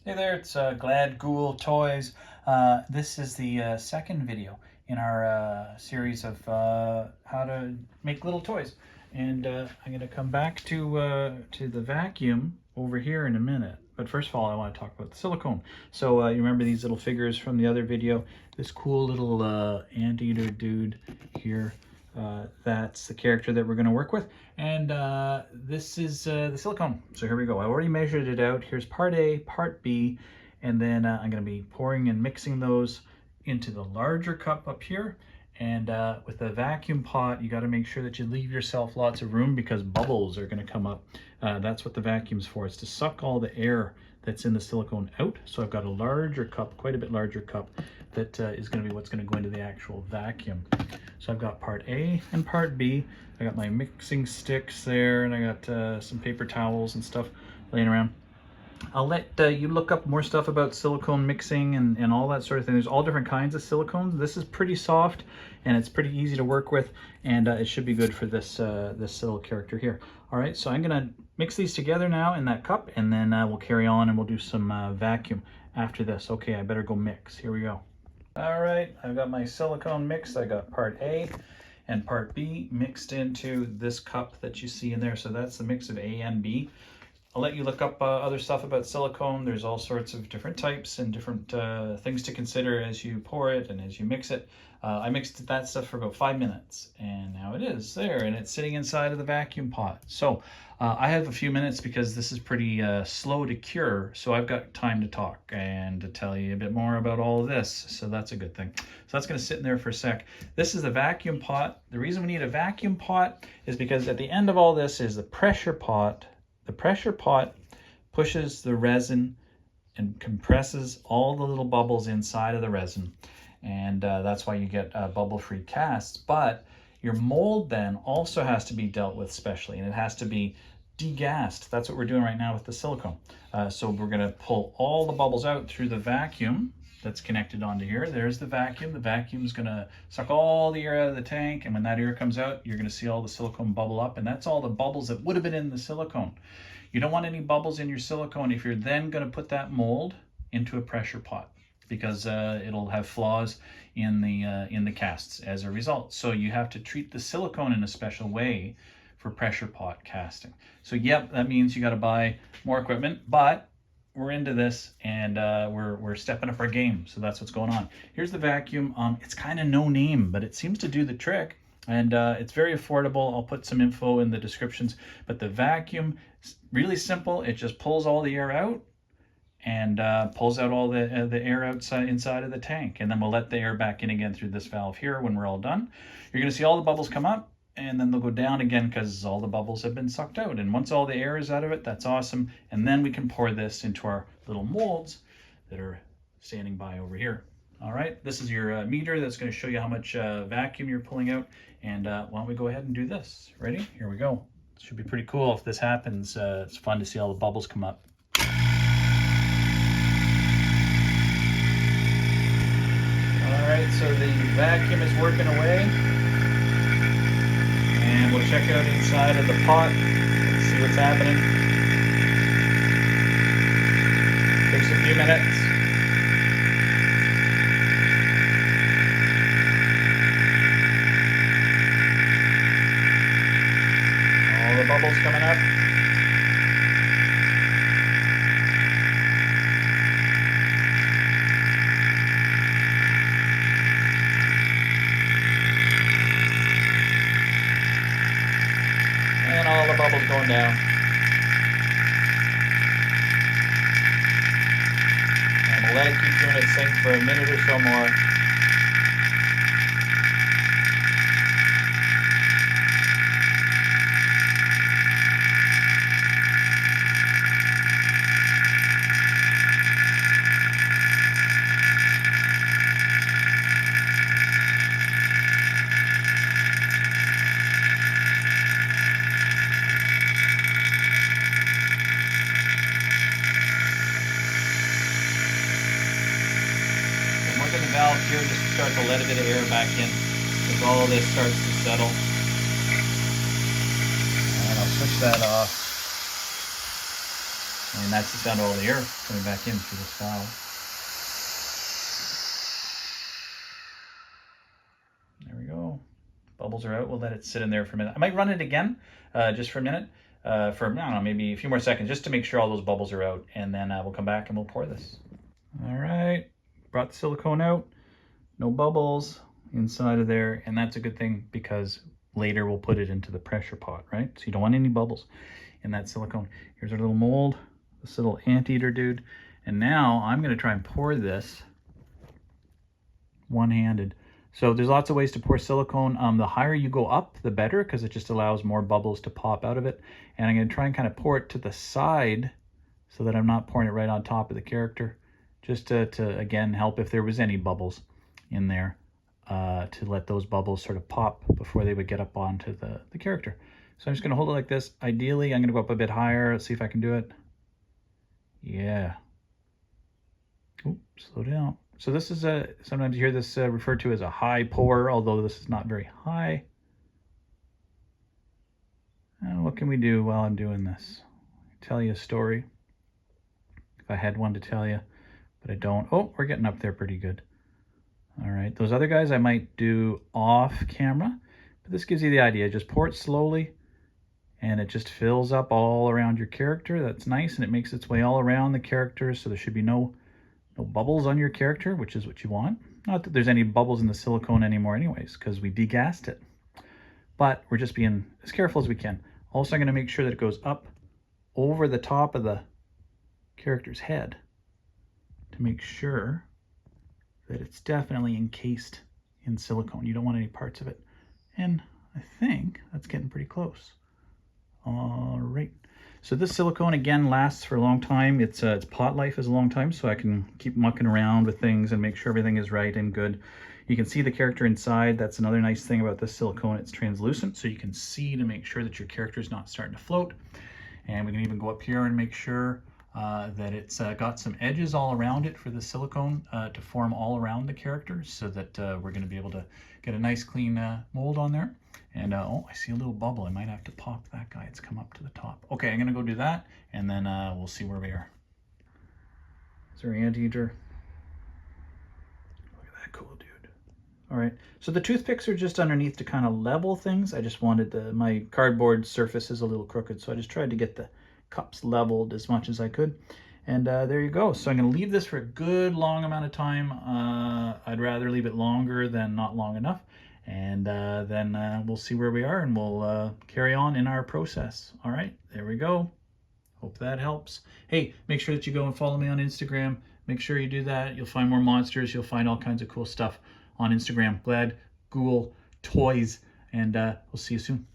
Hey there, it's Glad Ghoul Toys. This is the second video in our series of how to make little toys. And I'm going to come back to the vacuum over here in a minute. But first of all, I want to talk about the silicone. So you remember these little figures from the other video? This cool little anteater dude here. That's the character that we're going to work with, and this is the silicone. So here we go. I already measured it out. Here's part A, part B, and then I'm going to be pouring and mixing those into the larger cup up here. And with the vacuum pot, you got to make sure that you leave yourself lots of room because bubbles are going to come up. That's what the vacuum's for. It's to suck all the air that's in the silicone out. So I've got a larger cup, quite a bit larger cup, that is going to be what's going to go into the actual vacuum. So I've got part A and part B. I got my mixing sticks there, and I got some paper towels and stuff laying around. I'll let you look up more stuff about silicone mixing and all that sort of thing. There's all different kinds of silicones. This is pretty soft and it's pretty easy to work with, and it should be good for this this little character here. All right, so I'm gonna mix these together now in that cup, and then we'll carry on and we'll do some vacuum after this. Okay, I better go mix. Here we go. All right, I've got my silicone mixed. I got part A and part B mixed into this cup that you see in there. So that's the mix of A and B. I'll let you look up other stuff about silicone. There's all sorts of different types and different things to consider as you pour it and as you mix it. I mixed that stuff for about 5 minutes, and now it is there, and it's sitting inside of the vacuum pot. So I have a few minutes because this is pretty slow to cure, so I've got time to talk and to tell you a bit more about all of this, so that's a good thing. So that's going to sit in there for a sec. This is the vacuum pot. The reason we need a vacuum pot is because at the end of all this is the pressure pot. The pressure pot pushes the resin and compresses all the little bubbles inside of the resin, and that's why you get bubble-free casts. But your mold then also has to be dealt with specially, and it has to be degassed. That's what we're doing right now with the silicone. So we're going to pull all the bubbles out through the vacuum that's connected onto here. There's the vacuum. The vacuum is going to suck all the air out of the tank, and when that air comes out, you're going to see all the silicone bubble up, and that's all the bubbles that would have been in the silicone. You don't want any bubbles in your silicone if you're then going to put that mold into a pressure pot, because it'll have flaws in the casts as a result. So you have to treat the silicone in a special way for pressure pot casting. So yep, that means you got to buy more equipment, but we're into this, and we're stepping up our game. So that's what's going on. Here's the vacuum. It's kind of no name, but it seems to do the trick, and it's very affordable. I'll put some info in the descriptions, but the vacuum is really simple. It just pulls all the air out and pulls out all the air inside of the tank, and then we'll let the air back in again through this valve here when we're all done. You're going to see all the bubbles come up, and then they'll go down again because all the bubbles have been sucked out. And once all the air is out of it, that's awesome. And then we can pour this into our little molds that are standing by over here. All right, this is your meter that's going to show you how much vacuum you're pulling out. And why don't we go ahead and do this? Ready? Here we go. It should be pretty cool if this happens. It's fun to see all the bubbles come up. All right, so the vacuum is working away. And we'll check out inside of the pot. Let's see what's happening. Takes a few minutes. All the bubbles coming up. And all the bubbles going down. And we'll let it keep doing its thing for a minute or so more. The valve here just to start to let a bit of air back in as all this starts to settle. And I'll switch that off. And that's the sound of all the air coming back in through this valve. There we go. Bubbles are out. We'll let it sit in there for a minute. I might run it again, just for a minute, for, I don't know, maybe a few more seconds, just to make sure all those bubbles are out. And then we'll come back and we'll pour this. All right, brought the silicone out. No bubbles inside of there. And that's a good thing because later we'll put it into the pressure pot, right? So you don't want any bubbles in that silicone. Here's our little mold, this little anteater dude. And now I'm gonna try and pour this one-handed. So there's lots of ways to pour silicone. The higher you go up, the better, because it just allows more bubbles to pop out of it. And I'm gonna try and kind of pour it to the side so that I'm not pouring it right on top of the character, just to again, help if there was any bubbles in there, to let those bubbles sort of pop before they would get up onto the character. So I'm just gonna hold it like this. Ideally, I'm gonna go up a bit higher. Let's see if I can do it. Yeah. Oops, slow down. So this is sometimes you hear this referred to as a high pour, although this is not very high. And what can we do while I'm doing this? Tell you a story, if I had one to tell you, but I don't. Oh, we're getting up there pretty good. All right, those other guys I might do off camera, but this gives you the idea. Just pour it slowly, and it just fills up all around your character. That's nice, and it makes its way all around the character, so there should be no bubbles on your character, which is what you want. Not that there's any bubbles in the silicone anymore anyways, because we degassed it. But we're just being as careful as we can. Also, I'm going to make sure that it goes up over the top of the character's head to make sure that it's definitely encased in silicone. You don't want any parts of it. And I think that's getting pretty close. All right. So this silicone, again, lasts for a long time. Its pot life is a long time, so I can keep mucking around with things and make sure everything is right and good. You can see the character inside. That's another nice thing about this silicone. It's translucent, so you can see to make sure that your character is not starting to float. And we can even go up here and make sure that it's got some edges all around it for the silicone to form all around the character, so that we're going to be able to get a nice clean mold on there. And oh, I see a little bubble. I might have to pop that guy. It's come up to the top. Okay, I'm going to go do that, and then we'll see where we are. Is our anteater? Look at that cool dude. All right, so the toothpicks are just underneath to kind of level things. I just wanted my cardboard surface is a little crooked, so I just tried to get the cups leveled as much as I could. And there you go. So I'm going to leave this for a good long amount of time. I'd rather leave it longer than not long enough. And then we'll see where we are, and we'll carry on in our process. All right, there we go. Hope that helps. Hey, make sure that you go and follow me on Instagram. Make sure you do that. You'll find more monsters. You'll find all kinds of cool stuff on Instagram. Glad, GHOUL, toys, and we'll see you soon.